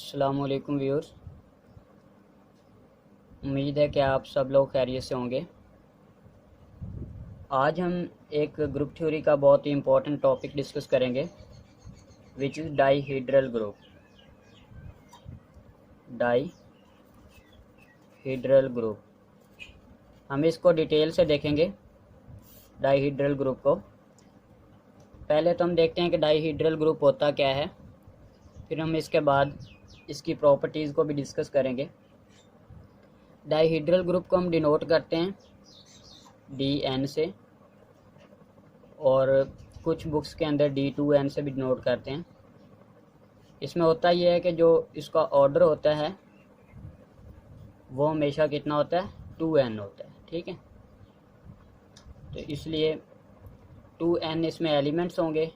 अस्सलामुअलैकुम व्यूअर्स। उम्मीद है कि आप सब लोग खैरियत से होंगे। आज हम एक ग्रुप थ्योरी का बहुत ही इम्पोर्टेंट टॉपिक डिस्कस करेंगे विच इज़ डाईहीड्रल ग्रुप। डाईहीड्रल ग्रुप हम इसको डिटेल से देखेंगे। डाईहीड्रल ग्रुप को पहले तो हम देखते हैं कि डाईहीड्रल ग्रुप होता क्या है, फिर हम इसके बाद इसकी प्रॉपर्टीज़ को भी डिस्कस करेंगे। डाईहीड्रल ग्रुप को हम डिनोट करते हैं DN से, और कुछ बुक्स के अंदर D2N से भी डिनोट करते हैं। इसमें होता यह है कि जो इसका ऑर्डर होता है वो हमेशा कितना होता है, 2n होता है। ठीक है, तो इसलिए 2n इसमें एलिमेंट्स होंगे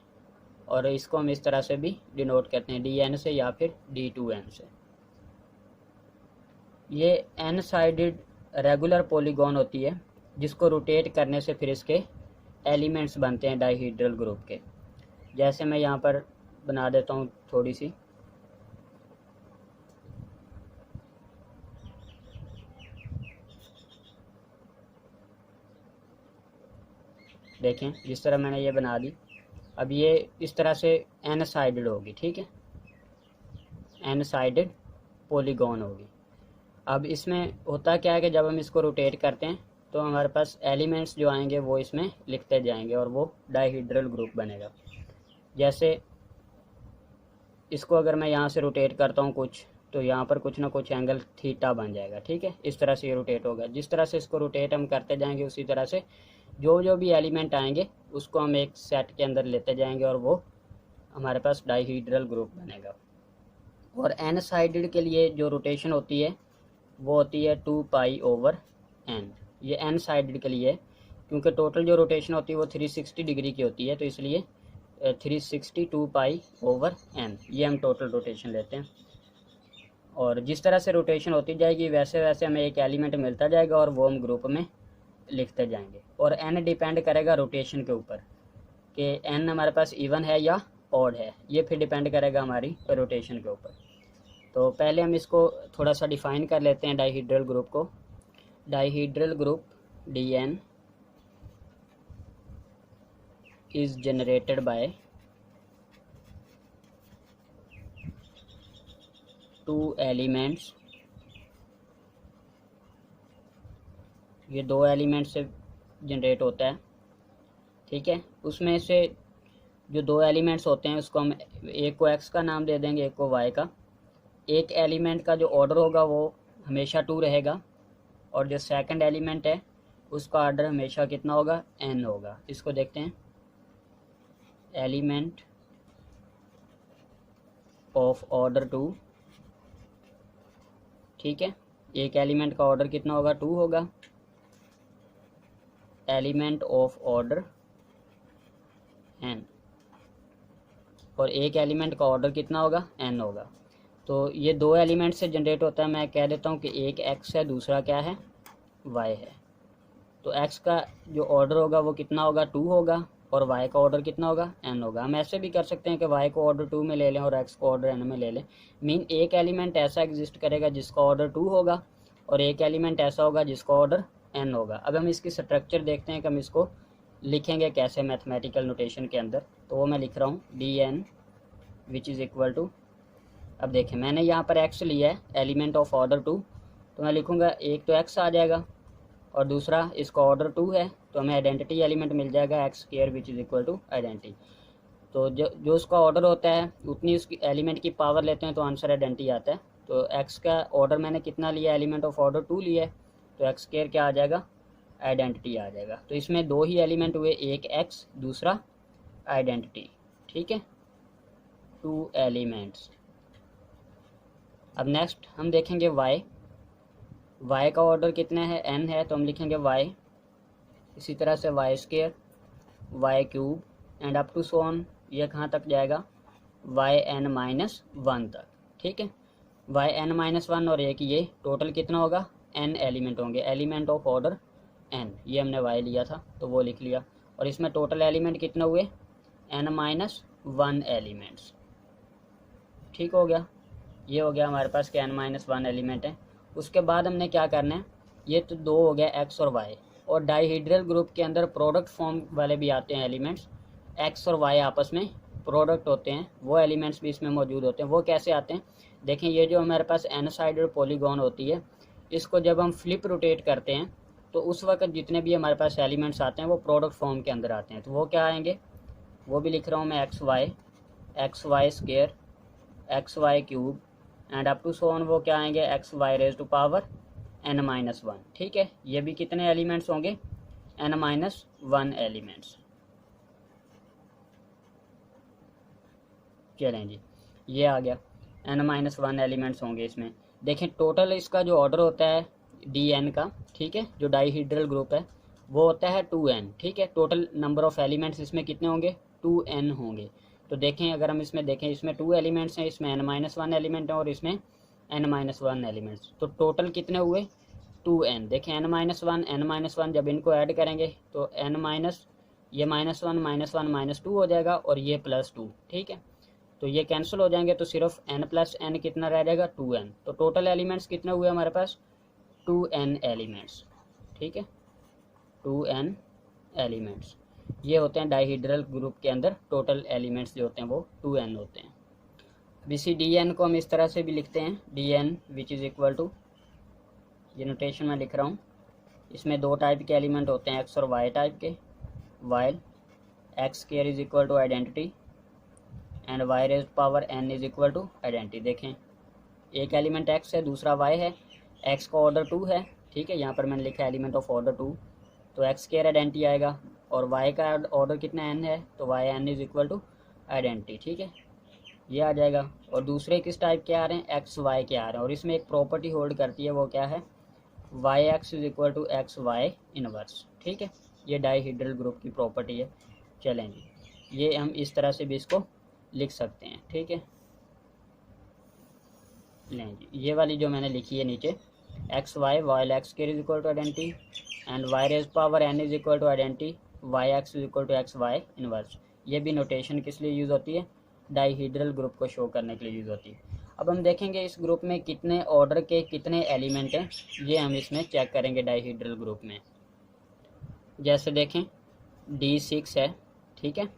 और इसको हम इस तरह से भी डिनोट करते हैं DN से या फिर D2N से। ये n साइडेड रेगुलर पॉलीगॉन होती है जिसको रोटेट करने से फिर इसके एलिमेंट्स बनते हैं डाईहीड्रल ग्रुप के। जैसे मैं यहाँ पर बना देता हूँ थोड़ी सी, देखें जिस तरह मैंने ये बना दी। अब ये इस तरह से n साइडेड होगी। ठीक है, n साइडेड पॉलीगॉन होगी। अब इसमें होता क्या है कि जब हम इसको रोटेट करते हैं तो हमारे पास एलिमेंट्स जो आएंगे वो इसमें लिखते जाएंगे और वो डाईहीड्रल ग्रुप बनेगा। जैसे इसको अगर मैं यहाँ से रोटेट करता हूँ कुछ, तो यहाँ पर कुछ ना कुछ एंगल थीटा बन जाएगा। ठीक है, इस तरह से ये रोटेट होगा। जिस तरह से इसको रोटेट हम करते जाएंगे उसी तरह से जो भी एलिमेंट आएंगे उसको हम एक सेट के अंदर लेते जाएंगे और वो हमारे पास डाईहीड्रल ग्रुप बनेगा। और n साइडेड के लिए जो रोटेशन होती है वो होती है 2π/n। ये n साइडेड के लिए, क्योंकि टोटल जो रोटेशन होती है वो 360 डिग्री की होती है, तो इसलिए 360 2π/n ये हम टोटल रोटेशन लेते हैं। और जिस तरह से रोटेशन होती जाएगी वैसे वैसे हमें एक एलिमेंट मिलता जाएगा और वो हम ग्रुप में लिखते जाएंगे। और n डिपेंड करेगा रोटेशन के ऊपर कि n हमारे पास इवन है या ऑड है, ये फिर डिपेंड करेगा हमारी रोटेशन के ऊपर। तो पहले हम इसको थोड़ा सा डिफ़ाइन कर लेते हैं डाईहीड्रल ग्रुप को। डाईहीड्रल group DN is generated by two elements। ये दो एलिमेंट से जनरेट होता है। ठीक है, उसमें से जो दो एलिमेंट्स होते हैं उसको हम एक को x का नाम दे देंगे, एक को y का। एक एलिमेंट का जो ऑर्डर होगा वो हमेशा 2 रहेगा और जो सेकंड एलिमेंट है उसका ऑर्डर हमेशा कितना होगा, n होगा। इसको देखते हैं, एलिमेंट ऑफ ऑर्डर 2। ठीक है, एक एलिमेंट का ऑर्डर कितना होगा, 2 होगा। एलिमेंट ऑफ ऑर्डर n, और एक एलिमेंट का ऑर्डर कितना होगा, n होगा। तो ये दो एलिमेंट से जनरेट होता है। मैं कह देता हूँ कि एक x है, दूसरा क्या है, y है। तो x का जो ऑर्डर होगा वो कितना होगा, 2 होगा, और y का ऑर्डर कितना होगा, n होगा। हम ऐसे भी कर सकते हैं कि y को ऑर्डर 2 में ले लें और x को ऑर्डर n में ले लें। मीन एक एलिमेंट ऐसा एग्जिस्ट करेगा जिसका ऑर्डर 2 होगा और एक एलिमेंट ऐसा होगा जिसका ऑर्डर n होगा। अब हम इसकी स्ट्रक्चर देखते हैं कि हम इसको लिखेंगे कैसे मैथमेटिकल नोटेशन के अंदर। तो वो मैं लिख रहा हूँ DN which is equal to, अब देखें मैंने यहाँ पर x लिया है, एलिमेंट ऑफ ऑर्डर 2, तो मैं लिखूँगा एक तो x आ जाएगा और दूसरा इसका ऑर्डर 2 है तो हमें आइडेंटिटी एलिमेंट मिल जाएगा x² which is equal to identity. तो जो उसका ऑर्डर होता है उतनी उसकी एलिमेंट की पावर लेते हैं तो आंसर आइडेंटिटी आता है। तो x का ऑर्डर मैंने कितना लिया, एलिमेंट ऑफ ऑर्डर 2 लिया है, तो x² क्या आ जाएगा, आइडेंटिटी आ जाएगा। तो इसमें दो ही एलिमेंट हुए, एक x दूसरा आइडेंटिटी। ठीक है, 2 एलिमेंट्स। अब नेक्स्ट हम देखेंगे y का ऑर्डर कितना है, n है, तो हम लिखेंगे y। इसी तरह से y² y³ and up to so on, ये कहाँ तक जाएगा, yn-1 तक। ठीक है, yn-1 और एक ये टोटल कितना होगा, n एलिमेंट होंगे, एलिमेंट ऑफ ऑर्डर n। ये हमने y लिया था तो वो लिख लिया, और इसमें टोटल एलिमेंट कितने हुए, n-1 एलिमेंट्स। ठीक हो गया। ये हो गया हमारे पास कि n-1 एलिमेंट है। उसके बाद हमने क्या करना है, ये तो दो हो गया x और y, और डाईहीड्रल ग्रुप के अंदर प्रोडक्ट फॉर्म वाले भी आते हैं एलिमेंट्स, x और y आपस में प्रोडक्ट होते हैं, वो एलिमेंट्स भी इसमें मौजूद होते हैं। वो कैसे आते हैं, देखें ये जो हमारे पास एन साइडेड पॉलीगॉन होती है, इसको जब हम फ्लिप रोटेट करते हैं तो उस वक्त जितने भी हमारे पास एलिमेंट्स आते हैं वो प्रोडक्ट फॉर्म के अंदर आते हैं। तो वो क्या आएंगे, वो भी लिख रहा हूँ मैं, x y square, x y cube and up to so on, वो क्या आएंगे x y raise to power n-1। ठीक है, ये भी कितने एलिमेंट्स होंगे, n-1 एलिमेंट्स। चलें जी, ये आ गया n-1 एलिमेंट्स होंगे इसमें। देखें टोटल इसका जो ऑर्डर होता है dn का, ठीक है, जो डाईहीड्रल ग्रुप है वो होता है 2n। ठीक है, टोटल नंबर ऑफ एलिमेंट्स इसमें कितने होंगे, 2n होंगे। तो देखें अगर हम इसमें देखें, इसमें 2 एलिमेंट्स हैं, इसमें n-1 एलिमेंट है और इसमें n-1 एलिमेंट्स, तो टोटल कितने हुए 2n। देखें n-1 जब इनको ऐड करेंगे तो n- ये -1 -1 -2 हो जाएगा और ये +2। ठीक है, तो ये कैंसिल हो जाएंगे तो सिर्फ n+n कितना रह जाएगा 2n। तो टोटल एलिमेंट्स कितने हुए हमारे पास 2n एलिमेंट्स। ठीक है, 2n एलिमेंट्स ये होते हैं डाईहीड्रल ग्रुप के अंदर, टोटल एलिमेंट्स जो होते हैं वो 2n होते हैं। अब इसी dn को हम इस तरह से भी लिखते हैं, dn which is equal to, ये नोटेशन में लिख रहा हूँ, इसमें दो टाइप के एलिमेंट होते हैं x और y टाइप के, while x square is equal to identity and y raise power n is equal to identity. देखें एक एलिमेंट x है, दूसरा y है, x का ऑर्डर 2 है। ठीक है, यहाँ पर मैंने लिखा है एलिमेंट ऑफ ऑर्डर 2, तो x स्क्वायर आइडेंटिटी आएगा, और y का ऑर्डर कितना n है, तो y n is equal to identity. ठीक है, ये आ जाएगा। और दूसरे किस टाइप के आ रहे हैं, एक्स वाई के आ रहे हैं, और इसमें एक प्रॉपर्टी होल्ड करती है, वो क्या है, y x is equal to x y inverse. ठीक है, ये डाईहीड्रल ग्रुप की प्रॉपर्टी है। चलें जी, ये हम इस तरह से भी इसको लिख सकते हैं। ठीक है, लें जी, ये वाली जो मैंने लिखी है नीचे, x y y x square is equal to identity and y raise power n is equal to identity, y x is equal to x y inverse. ये भी नोटेशन किस लिए यूज़ होती है, डाईहीड्रल ग्रुप को शो करने के लिए यूज़ होती है। अब हम देखेंगे इस ग्रुप में कितने ऑर्डर के कितने एलिमेंट हैं, ये हम इसमें चेक करेंगे डाईहीड्रल ग्रुप में। जैसे देखें D6 है, ठीक है,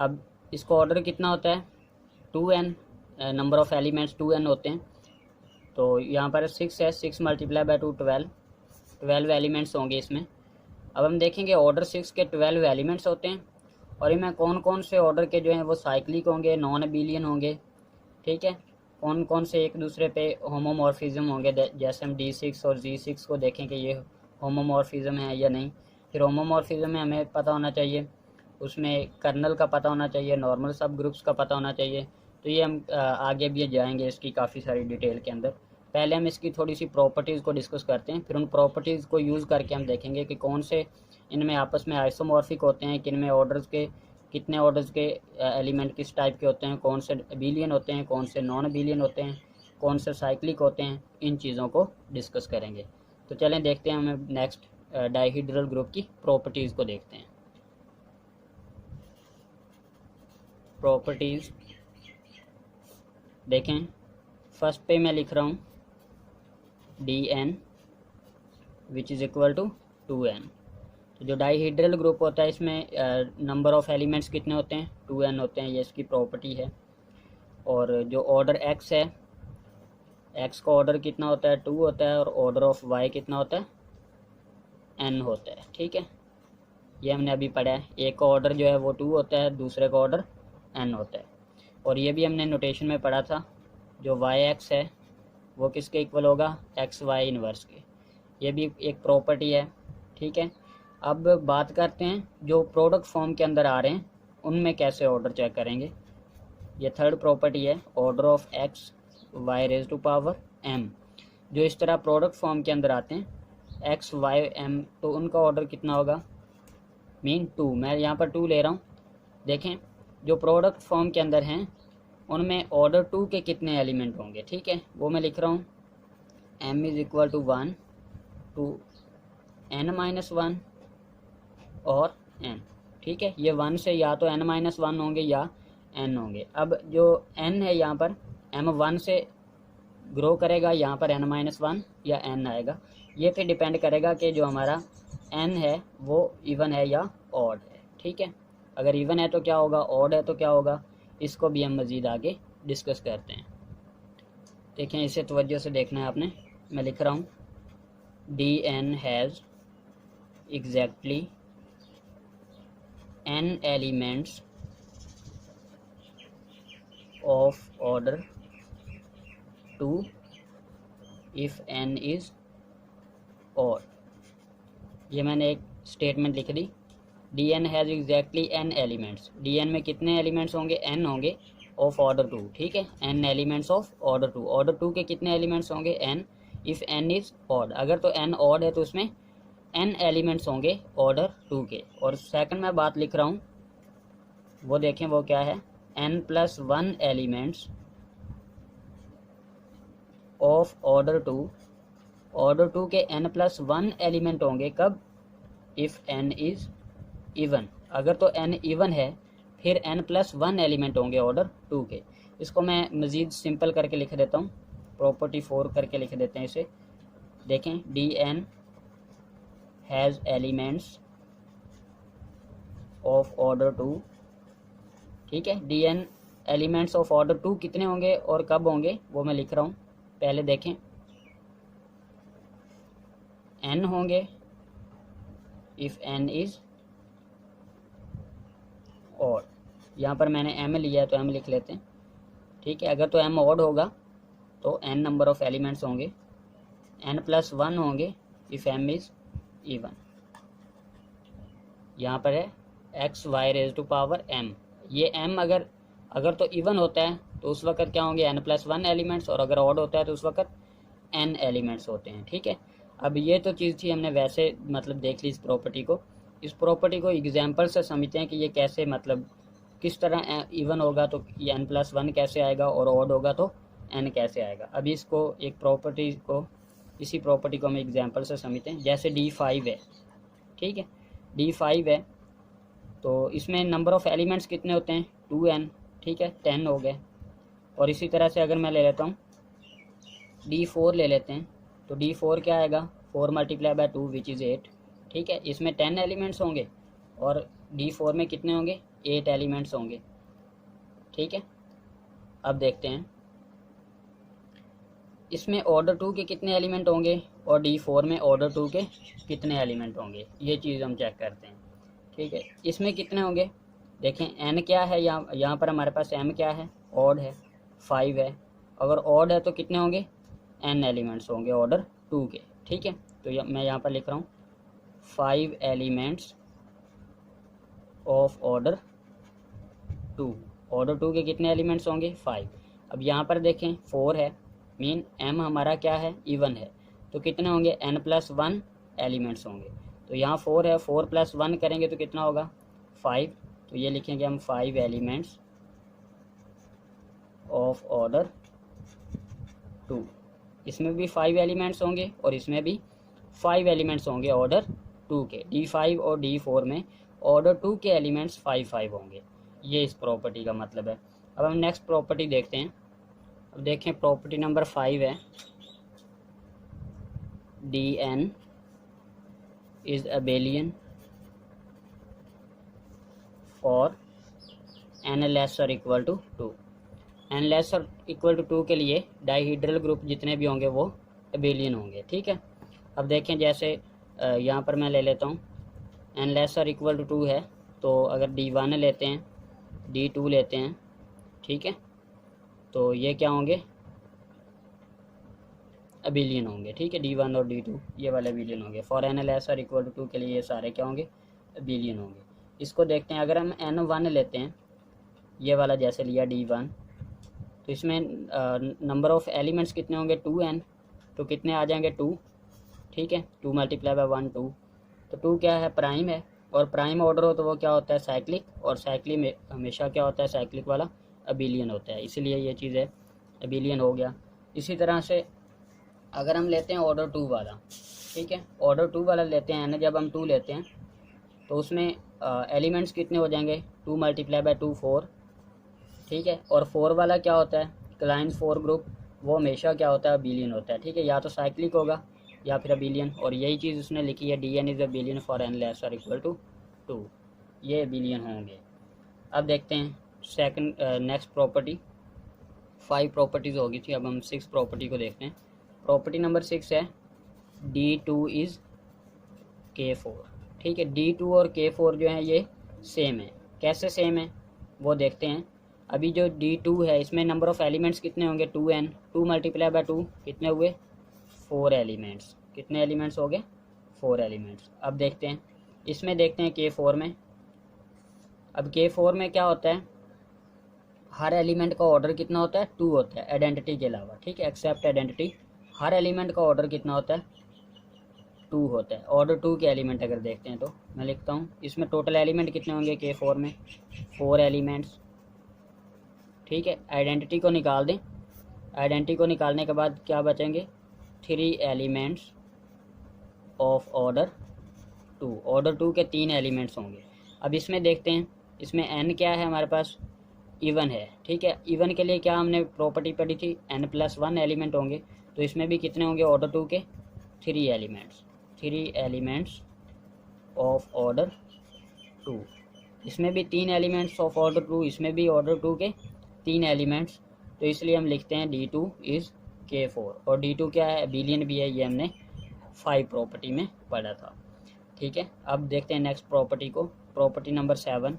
अब इसको ऑर्डर कितना होता है 2n, number of elements 2n होते हैं। तो यहाँ पर 6 है, 6 मल्टीप्लाई बाय 2 12 एलिमेंट्स होंगे इसमें। अब हम देखेंगे ऑर्डर 6 के 12 एलिमेंट्स होते हैं, और इनमें कौन कौन से ऑर्डर के जो हैं वो साइक्लिक होंगे, नॉन अबेलियन होंगे। ठीक है, कौन कौन से एक दूसरे पे होमोमॉर्फिज्म होंगे, जैसे हम D6 और Z6 को देखें कि ये होमोमॉर्फिज्म है या नहीं। फिर होमोमॉर्फिज्म में हमें पता होना चाहिए, उसमें कर्नल का पता होना चाहिए, नॉर्मल सब ग्रुप्स का पता होना चाहिए। तो ये हम आगे भी जाएंगे इसकी काफ़ी सारी डिटेल के अंदर। पहले हम इसकी थोड़ी सी प्रॉपर्टीज़ को डिस्कस करते हैं, फिर उन प्रॉपर्टीज़ को यूज़ करके हम देखेंगे कि कौन से इनमें आपस में आइसोमॉर्फिक होते हैं, किनमें ऑर्डर्स के कितने ऑर्डर्स के एलिमेंट किस टाइप के होते हैं, कौन से अबेलियन होते हैं, कौन से नॉन अबेलियन होते हैं, कौन से साइक्लिक होते हैं। इन चीज़ों को डिस्कस करेंगे। तो चलें देखते हैं, हमें नेक्स्ट डाईहीड्रल ग्रुप की प्रॉपर्टीज़ को देखते हैं। प्रॉपर्टीज़ देखें, फर्स्ट पे मैं लिख रहा हूँ dn which is equal to 2n। तो जो डाईहीड्रल ग्रुप होता है इसमें नंबर ऑफ़ एलिमेंट्स कितने होते हैं 2n होते हैं, ये इसकी प्रॉपर्टी है। और जो ऑर्डर x है, x का ऑर्डर कितना होता है 2 होता है, और ऑर्डर ऑफ y कितना होता है n होता है। ठीक है, ये हमने अभी पढ़ा है, एक का ऑर्डर जो है वो 2 होता है, दूसरे का ऑर्डर n होता है। और ये भी हमने नोटेशन में पढ़ा था, जो y(x) है वो किसके इक्वल होगा, एक्स वाई इनवर्स के। ये भी एक प्रॉपर्टी है। ठीक है, अब बात करते हैं जो प्रोडक्ट फॉर्म के अंदर आ रहे हैं उनमें कैसे ऑर्डर चेक करेंगे। ये थर्ड प्रॉपर्टी है, order of x y raise to power m। जो इस तरह प्रोडक्ट फॉर्म के अंदर आते हैं x y m, तो उनका ऑर्डर कितना होगा, मीन 2। मैं यहाँ पर 2 ले रहा हूँ। देखें जो प्रोडक्ट फॉर्म के अंदर हैं उनमें ऑर्डर 2 के कितने एलिमेंट होंगे। ठीक है, वो मैं लिख रहा हूँ m is equal to 1 to n-1 और n। ठीक है, ये 1 से या तो n-1 होंगे या n होंगे। अब जो n है यहाँ पर m 1 से ग्रो करेगा, यहाँ पर n-1 या n आएगा। ये फिर डिपेंड करेगा कि जो हमारा n है वो इवन है या ऑड है, ठीक है। अगर इवन है तो क्या होगा, ऑड है तो क्या होगा, इसको भी हम मज़ीद आगे डिस्कस करते हैं। देखें, इसे तवज्जो से देखना है आपने। मैं लिख रहा हूँ dn has exactly n elements of order 2 if n is odd. ये मैंने एक स्टेटमेंट लिख दी, dn has exactly n elements. dn में कितने एलिमेंट्स होंगे, n होंगे, ऑफ ऑर्डर 2, ठीक है, n elements of order 2। Order 2 के कितने एलिमेंट्स होंगे, n। If n is odd, अगर तो n ऑड है तो उसमें n एलिमेंट्स होंगे ऑर्डर 2 के। और सेकंड मैं बात लिख रहा हूँ, वो देखें वो क्या है, n+1 elements of order 2। Order 2 के n+1 एलिमेंट होंगे कब, इफ़ n इज़ इवन। अगर तो n इवन है फिर n+1 एलिमेंट होंगे ऑर्डर 2 के। इसको मैं मज़ीद सिंपल करके लिख देता हूँ, प्रॉपर्टी 4 करके लिख देते हैं इसे। देखें, dn has elements of order 2, ठीक है। dn एलिमेंट्स ऑफ ऑर्डर 2 कितने होंगे और कब होंगे वो मैं लिख रहा हूँ। पहले देखें, n होंगे इफ़ n इज़ ऑड। यहाँ पर मैंने m लिया है तो m लिख लेते हैं, ठीक है। अगर तो m ऑड होगा तो n नंबर ऑफ एलिमेंट्स होंगे, n+1 होंगे इफ़ m इज़ इवन। यहाँ पर है x(y)m। ये m अगर तो इवन होता है तो उस वक़्त क्या होंगे, n+1 एलिमेंट्स, और अगर ऑड होता है तो उस वक़्त n एलिमेंट्स होते हैं, ठीक है। अब ये तो चीज़ थी, हमने वैसे मतलब देख ली इस प्रॉपर्टी को। इस प्रॉपर्टी को एग्जांपल से समझते हैं कि ये कैसे, मतलब किस तरह इवन होगा तो ये n+1 कैसे आएगा और ऑड होगा तो n कैसे आएगा। अभी इसको एक प्रॉपर्टी को, इसी प्रॉपर्टी को हम एग्जांपल से समझते हैं। जैसे d5 है, ठीक है, d5 है तो इसमें नंबर ऑफ़ एलिमेंट्स कितने होते हैं, 2n, ठीक है, 10 हो गए। और इसी तरह से अगर मैं ले लेता हूँ d4 ले लेते हैं, तो d4 क्या आएगा, 4 × 2 विच इज़ 8, ठीक है। इसमें 10 एलिमेंट्स होंगे और d4 में कितने होंगे, 8 एलिमेंट्स होंगे, ठीक है। अब देखते हैं इसमें ऑर्डर 2 के कितने एलिमेंट होंगे और d4 में ऑर्डर 2 के कितने एलिमेंट होंगे, ये चीज़ हम चेक करते हैं, ठीक है। इसमें कितने होंगे, देखें n क्या है, यहाँ पर हमारे पास m क्या है, ऑड है, 5 है। अगर ऑड है तो कितने होंगे, n एलिमेंट्स होंगे ऑर्डर 2 के, ठीक है। तो मैं यहाँ पर लिख रहा हूँ 5 एलिमेंट्स ऑफ ऑर्डर 2। ऑर्डर 2 के कितने एलिमेंट्स होंगे, 5। अब यहाँ पर देखें 4 है, मीन m हमारा क्या है, इवन है, तो कितने होंगे, n+1 एलिमेंट्स होंगे। तो यहाँ 4 है, 4 + 1 करेंगे तो कितना होगा, 5। तो ये लिखेंगे हम 5 एलिमेंट्स ऑफ ऑर्डर 2। इसमें भी 5 एलिमेंट्स होंगे और इसमें भी 5 एलिमेंट्स होंगे ऑर्डर 2 के। d5 और d4 में ऑर्डर 2 के एलिमेंट्स 5 होंगे। ये इस प्रॉपर्टी का मतलब है। अब हम नेक्स्ट प्रॉपर्टी देखते हैं। अब देखें, प्रॉपर्टी नंबर 5 है, dn is abelian for n lesser equal to 2। n lesser equal to 2 के लिए डाइहीड्रल ग्रुप जितने भी होंगे वो अबेलियन होंगे, ठीक है। अब देखें, जैसे यहाँ पर मैं ले लेता हूँ n लेसर इक्वल टू 2 है, तो अगर d1 लेते हैं, d2 लेते हैं, ठीक है, तो ये क्या होंगे, अबेलियन होंगे, ठीक है। d1 और d2 ये वाले अबेलियन होंगे। For n lesser equal to 2 के लिए ये सारे क्या होंगे, अबेलियन होंगे। इसको देखते हैं, अगर हम n1 लेते हैं, ये वाला जैसे लिया d1, तो इसमें नंबर ऑफ़ एलिमेंट्स कितने होंगे, 2n, तो कितने आ जाएंगे, 2, ठीक है। 2 × 1 2, तो 2 क्या है, प्राइम है, और प्राइम ऑर्डर हो तो वो क्या होता है, साइक्लिक, और साइक्लिक में हमेशा क्या होता है, साइक्लिक वाला अबेलियन होता है, इसलिए ये चीज़ है, अबेलियन हो गया। इसी तरह से अगर हम लेते हैं ऑर्डर 2 वाला, ठीक है, ऑर्डर 2 वाला लेते हैं न, जब हम 2 लेते हैं तो उसमें एलिमेंट्स कितने हो जाएंगे, 2 × 2 4, ठीक है। और 4 वाला क्या होता है, क्लाइन 4 ग्रुप, वो हमेशा क्या होता है, अबिलियन होता है। ठीक है, या तो साइक्लिक होगा या फिर अबिलियन, और यही चीज़ उसने लिखी है, D N is abelian for N less और इक्वल टू 2, ये अबिलियन होंगे। अब देखते हैं सेकंड नेक्स्ट प्रॉपर्टी। 5 प्रॉपर्टीज़ होगी थी, अब हम 6 प्रॉपर्टी को देखते हैं। प्रॉपर्टी नंबर 6 है D2 इज़ K4। ठीक है, D2 और K4 जो है ये सेम है। कैसे सेम है वो देखते हैं। अभी जो D2 है इसमें नंबर ऑफ़ एलिमेंट्स कितने होंगे, 2n, 2 मल्टीप्लाई बाय 2 कितने हुए, 4 एलिमेंट्स। कितने एलिमेंट्स हो गए, 4 एलिमेंट्स। अब देखते हैं इसमें, देखते हैं K4 में। अब K4 में क्या होता है, हर एलिमेंट का ऑर्डर कितना होता है, 2 होता है, आइडेंटिटी के अलावा। ठीक है, एक्सेप्ट आइडेंटिटी, हर एलिमेंट का ऑर्डर कितना होता है, 2 होता है। ऑर्डर 2 के एलिमेंट अगर देखते हैं तो मैं लिखता हूँ, इसमें टोटल एलिमेंट कितने होंगे K4 में, 4 एलिमेंट्स। ठीक है, आइडेंटिटी को निकाल दें। आइडेंटिटी को निकालने के बाद क्या बचेंगे, 3 एलिमेंट्स ऑफ ऑर्डर 2। ऑर्डर 2 के 3 एलिमेंट्स होंगे। अब इसमें देखते हैं, इसमें n क्या है हमारे पास, इवन है। ठीक है, इवन के लिए क्या हमने प्रॉपर्टी पढ़ी थी, n+1 एलिमेंट होंगे। तो इसमें भी कितने होंगे ऑर्डर 2 के, 3 एलिमेंट्स। 3 elements of order 2। इसमें भी 3 एलिमेंट्स ऑफ ऑर्डर 2, इसमें भी ऑर्डर 2 के 3 एलिमेंट्स। तो इसलिए हम लिखते हैं D2 इज़ K4। और D2 क्या है, अबिलियन भी है, ये हमने 5 प्रॉपर्टी में पढ़ा था। ठीक है, अब देखते हैं नेक्स्ट प्रॉपर्टी को। प्रॉपर्टी नंबर 7,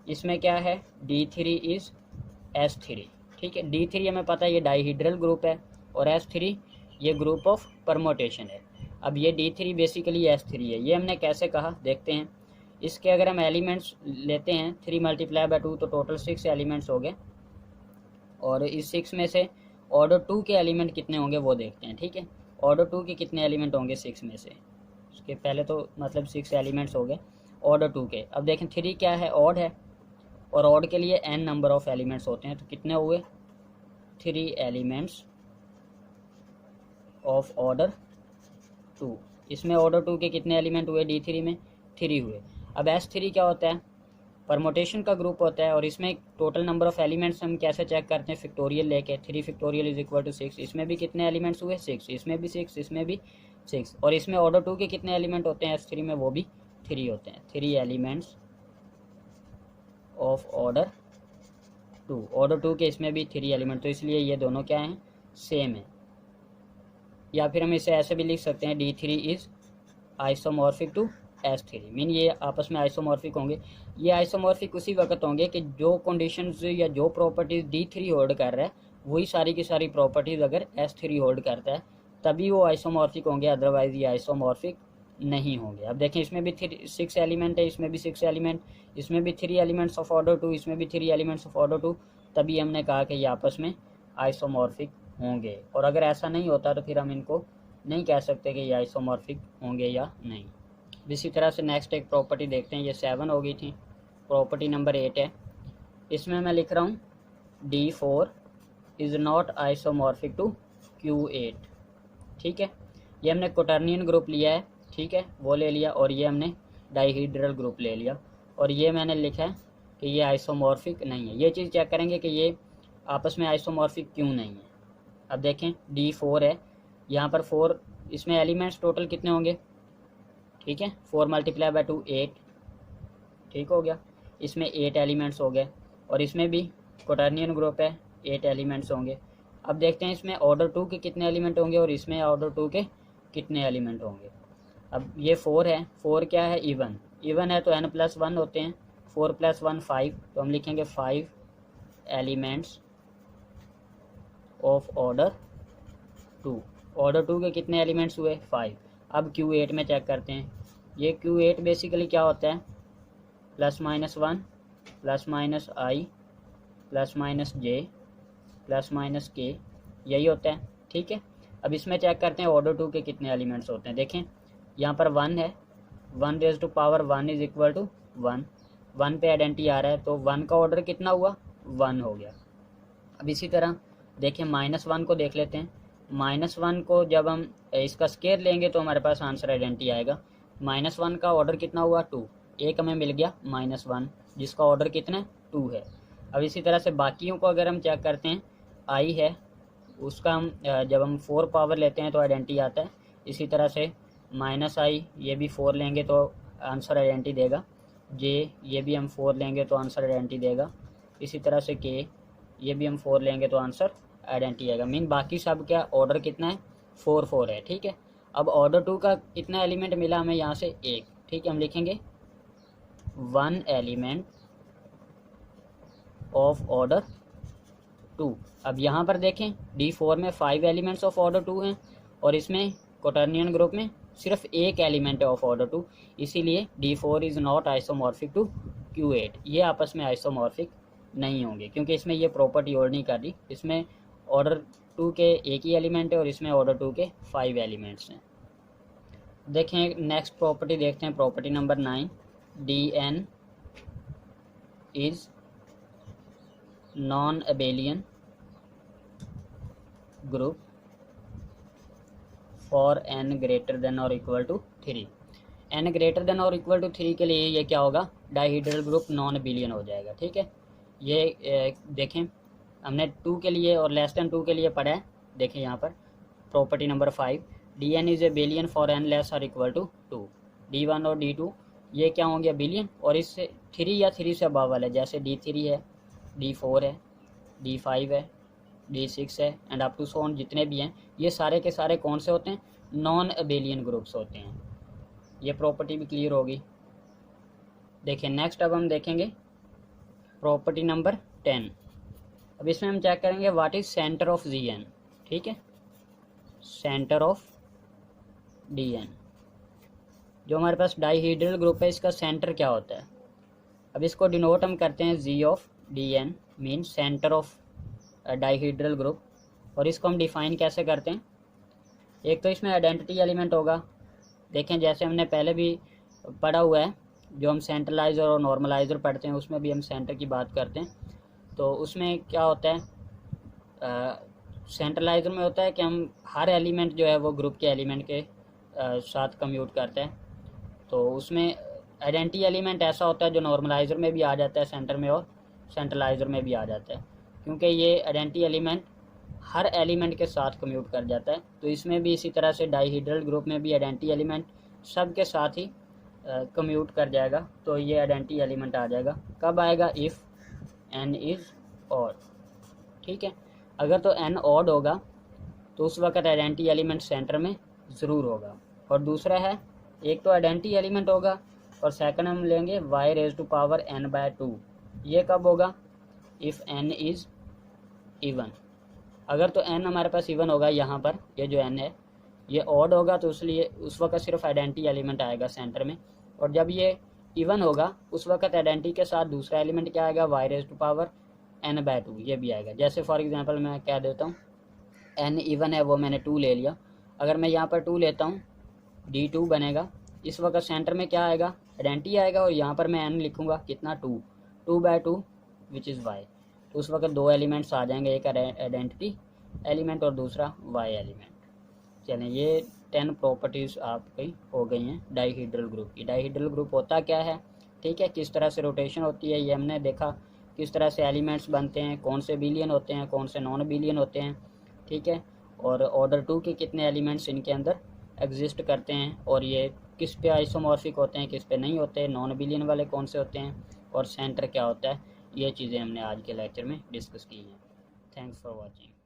इसमें क्या है, D3 इज़ S3। ठीक है, D3 हमें पता है ये डाइहीड्रल ग्रुप है, और S3 ये ग्रुप ऑफ परमोटेशन है। अब ये D3 बेसिकली S3 है। ये हमने कैसे कहा देखते हैं। इसके अगर हम एलिमेंट्स लेते हैं, 3 मल्टीप्लाई बाय 2, तो टोटल 6 एलिमेंट्स हो गए। और इस 6 में से ऑर्डर 2 के एलिमेंट कितने होंगे वो देखते हैं। ठीक है, ऑर्डर 2 के कितने एलिमेंट होंगे 6 में से, उसके पहले तो मतलब 6 एलिमेंट्स हो गए ऑर्डर 2 के। अब देखें 3 क्या है, ऑड है, और ऑड के लिए n नंबर ऑफ एलिमेंट्स होते हैं। तो कितने हुए, 3 एलिमेंट्स ऑफ ऑर्डर 2। इसमें ऑर्डर 2 के कितने एलिमेंट हुए, D3 में 3 हुए। अब S3 क्या होता है, परमोटेशन का ग्रुप होता है, और इसमें टोटल नंबर ऑफ एलिमेंट्स हम कैसे चेक करते हैं, फैक्टोरियल लेके, 3 फैक्टोरियल इज इक्वल टू 6। इसमें भी कितने एलिमेंट्स हुए, 6। इसमें भी 6, इसमें भी 6। और इसमें ऑर्डर 2 के कितने एलिमेंट होते हैं S3 में, वो भी 3 होते हैं। 3 एलिमेंट्स ऑफ ऑर्डर 2। ऑर्डर 2 के इसमें भी 3 एलिमेंट, तो इसलिए ये दोनों क्या हैं, सेम है। या फिर हम इसे ऐसे भी लिख सकते हैं, D3 is isomorphic to S3, mean ये आपस में आइसोमॉर्फिक होंगे। ये आइसोमॉर्फिक उसी वक्त होंगे कि जो कंडीशंस या जो प्रॉपर्टीज़ D3 होल्ड कर रहा है वही सारी की सारी प्रॉपर्टीज़ अगर S3 होल्ड करता है तभी वो आइसोमॉर्फिक होंगे, अदरवाइज ये आइसोमॉर्फिक नहीं होंगे। अब देखें इसमें भी 6 एलिमेंट है, इसमें भी 6 एलिमेंट, इसमें भी 3 एलिमेंट्स ऑफ ऑर्डर 2, इसमें भी 3 एलिमेंट्स ऑफ ऑर्डर 2, तभी हमने कहा कि ये आपस में आइसोमॉर्फिक होंगे। और अगर ऐसा नहीं होता तो फिर हम इनको नहीं कह सकते कि ये आइसोमॉर्फिक होंगे या नहीं। इसी तरह से नेक्स्ट एक प्रॉपर्टी देखते हैं, ये 7 हो गई थी। प्रॉपर्टी नंबर 8 है, इसमें मैं लिख रहा हूँ D4 is not isomorphic to Q8। ठीक है, ये हमने क्वाटर्नियन ग्रुप लिया है, ठीक है, वो ले लिया, और ये हमने डाइहीड्रल ग्रुप ले लिया, और ये मैंने लिखा है कि ये आइसोमॉर्फिक नहीं है। ये चीज़ चेक करेंगे कि ये आपस में आइसोमॉर्फिक क्यों नहीं है। अब देखें D4 है, यहाँ पर 4, इसमें एलिमेंट्स टोटल कितने होंगे, ठीक है, 4 मल्टीप्लाई बाय 2 8, ठीक हो गया। इसमें 8 एलिमेंट्स हो गए, और इसमें भी क्वाटर्नियन ग्रुप है, 8 एलिमेंट्स होंगे। अब देखते हैं इसमें ऑर्डर 2 के कितने एलिमेंट होंगे और इसमें ऑर्डर 2 के कितने एलिमेंट होंगे। अब ये 4 है, 4 क्या है, इवन है तो n+1 होते हैं, 4 + 1 5, तो हम लिखेंगे 5 एलिमेंट्स ऑफ ऑर्डर 2। ऑर्डर 2 के कितने एलिमेंट्स हुए, 5। अब Q8 में चेक करते हैं, ये Q8 बेसिकली क्या होता है, +-1 +-i +-j +-k, यही होता है। ठीक है, अब इसमें चेक करते हैं ऑर्डर 2 के कितने एलिमेंट्स होते हैं। देखें यहाँ पर 1 है, 1 raise to power 1 is equal to 1, 1 पे आइडेंटिटी आ रहा है, तो 1 का ऑर्डर कितना हुआ, 1 हो गया। अब इसी तरह देखें -1 को देख लेते हैं। -1 को जब हम इसका स्केयर लेंगे तो हमारे पास आंसर आइडेंटिटी आएगा। -1 का ऑर्डर कितना हुआ, 2, एक हमें मिल गया -1 जिसका ऑर्डर कितना 2 है। अब इसी तरह से बाकियों को अगर हम चेक करते हैं, i है, उसका हम जब हम 4 पावर लेते हैं तो आइडेंटिटी आता है। इसी तरह से -i ये भी 4 लेंगे तो आंसर आइडेंटिटी देगा। j ये भी हम 4 लेंगे तो आंसर आइडेंटिटी देगा। इसी तरह से k ये भी हम 4 लेंगे तो आंसर आइडेंटिटी आएगा। मीन बाकी सब क्या ऑर्डर कितना है 4 है। ठीक है, अब ऑर्डर 2 का कितना एलिमेंट मिला हमें यहाँ से 1। ठीक है, हम लिखेंगे 1 एलिमेंट ऑफ ऑर्डर 2। अब यहाँ पर देखें D4 में 5 एलिमेंट्स ऑफ ऑर्डर 2 हैं और इसमें क्वाटर्नियन ग्रुप में सिर्फ एक एलिमेंट है ऑफ ऑर्डर 2, इसीलिए D4 is not isomorphic to Q8। ये आपस में आइसोमॉर्फिक नहीं होंगे क्योंकि इसमें ये प्रॉपर्टी होल्ड नहीं कर रही। इसमें ऑर्डर 2 के एक ही एलिमेंट है और इसमें ऑर्डर 2 के 5 एलिमेंट्स हैं। देखें नेक्स्ट प्रॉपर्टी देखते हैं, property number 9, Dn is non Abelian group for n greater than और equal to 3। n greater than और इक्वल टू 3 के लिए ये क्या होगा, डाइहेड्रल ग्रुप नॉन अबेलियन हो जाएगा। ठीक है, ये देखें हमने 2 के लिए और लेस देन 2 के लिए पढ़ा है। देखें यहाँ पर property number 5, Dn is abelian for n less और इक्वल टू 2। D1 और D2 ये क्या होंगे अबेलियन, और इससे 3 या 3 से अबव वाले जैसे D3 है, D4 है, D5 है, D6 है and up to so on जितने भी हैं, ये सारे के सारे कौन से होते हैं, नॉन अबेलियन ग्रुप्स होते हैं। ये प्रॉपर्टी भी क्लियर होगी। देखिए नेक्स्ट अब हम देखेंगे प्रॉपर्टी नंबर 10। अब इसमें हम चेक करेंगे what is centre of Gn। ठीक है, सेंटर ऑफ Dn जो हमारे पास डाइहेड्रल ग्रुप है इसका सेंटर क्या होता है। अब इसको डिनोट हम करते हैं G of Dn mean centre of dihedral group. और इसको हम डिफाइन कैसे करते हैं, एक तो इसमें आइडेंटिटी एलिमेंट होगा। देखें जैसे हमने पहले भी पढ़ा हुआ है, जो हम सेंट्रलाइजर और नॉर्मलाइजर पढ़ते हैं उसमें भी हम सेंटर की बात करते हैं। तो उसमें क्या होता है, सेंट्रलाइजर में होता है कि हम हर एलिमेंट जो है वो ग्रुप के एलिमेंट के साथ कम्यूट करते हैं। तो उसमें आइडेंटिटी एलिमेंट ऐसा होता है जो नॉर्मलाइजर में भी आ जाता है सेंटर में और सेंट्रलाइजर में भी आ जाता है, क्योंकि ये आइडेंटिटी एलिमेंट हर एलिमेंट के साथ कम्यूट कर जाता है। तो इसमें भी इसी तरह से डाइहेड्रल ग्रुप में भी आइडेंटिटी एलिमेंट सब के साथ ही कम्यूट कर जाएगा। तो ये आइडेंटिटी एलिमेंट आ जाएगा, कब आएगा, इफ़ n इज़ ऑड। ठीक है, अगर तो n ऑड होगा तो उस वक्त आइडेंटिटी एलिमेंट सेंटर में ज़रूर होगा। और दूसरा है, एक तो आइडेंटिटी एलिमेंट होगा और सेकंड हम लेंगे y⁴n/2। ये कब होगा, इफ़ n इज़ इवन। अगर तो n हमारे पास इवन होगा, यहाँ पर ये जो n है ये ऑड होगा तो इसलिए उस वक्त सिर्फ आइडेंटिटी एलिमेंट आएगा सेंटर में। और जब ये इवन होगा उस वक्त आइडेंटिटी के साथ दूसरा एलिमेंट क्या आएगा, y⁴n/2 ये भी आएगा। जैसे फॉर एग्जांपल मैं कह देता हूँ n इवन है वो मैंने 2 ले लिया, अगर मैं यहाँ पर 2 लेता हूँ D2 बनेगा। इस वक्त सेंटर में क्या आएगा, आइडेंटिटी आएगा और यहाँ पर मैं n लिखूँगा कितना, 2/2 विच इज़ y। तो उस वक्त 2 एलिमेंट्स आ जाएंगे, एक आइडेंटिटी एलिमेंट और दूसरा y एलिमेंट। चलें, ये 10 प्रॉपर्टीज़ आपकी हो गई हैं डाइहेड्रल ग्रुप की। डाइहेड्रल ग्रुप होता क्या है, ठीक है, किस तरह से रोटेशन होती है ये हमने देखा, किस तरह से एलिमेंट्स बनते हैं, कौन से बिलियन होते हैं, कौन से नॉन बिलियन होते हैं। ठीक है, और ऑर्डर 2 के कितने एलिमेंट्स इनके अंदर एग्जिस्ट करते हैं और ये किस पे आइसोमॉर्फिक होते हैं, किस पे नहीं होते, नॉन बिलियन वाले कौन से होते हैं और सेंटर क्या होता है। ये चीज़ें हमने आज के लेक्चर में डिस्कस की हैं। Thanks for watching.